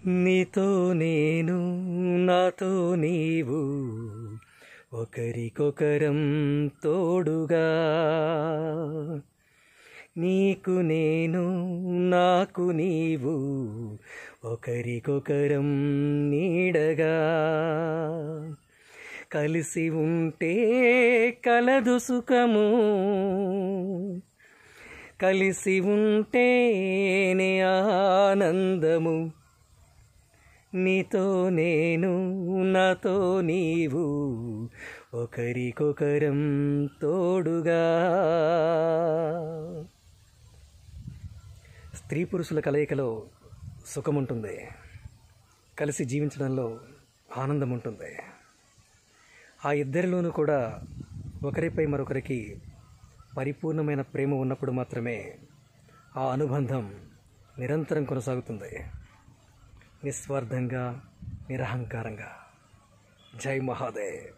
నీతో నేను నాతో నీవు ఒకరికొకరం తోడుగా, నీకు నేను నాకు నీవు ఒకరికొకరం నీడగా, కలిసి ఉంటే కలదు సుఖము, కలిసి ఉంటేనే ఆనందము. నీతో నేను నాతో నీవు ఒకరికొకరం తోడుగా. స్త్రీ పురుషుల కలయికలో సుఖముంటుంది, కలిసి జీవించడంలో ఆనందం ఉంటుంది. ఆ ఇద్దరిలోనూ కూడా ఒకరిపై మరొకరికి పరిపూర్ణమైన ప్రేమ ఉన్నప్పుడు మాత్రమే ఆ అనుబంధం నిరంతరం కొనసాగుతుంది, నిస్వార్థంగా, నిరహంకారంగా. జై మహాదేవ్.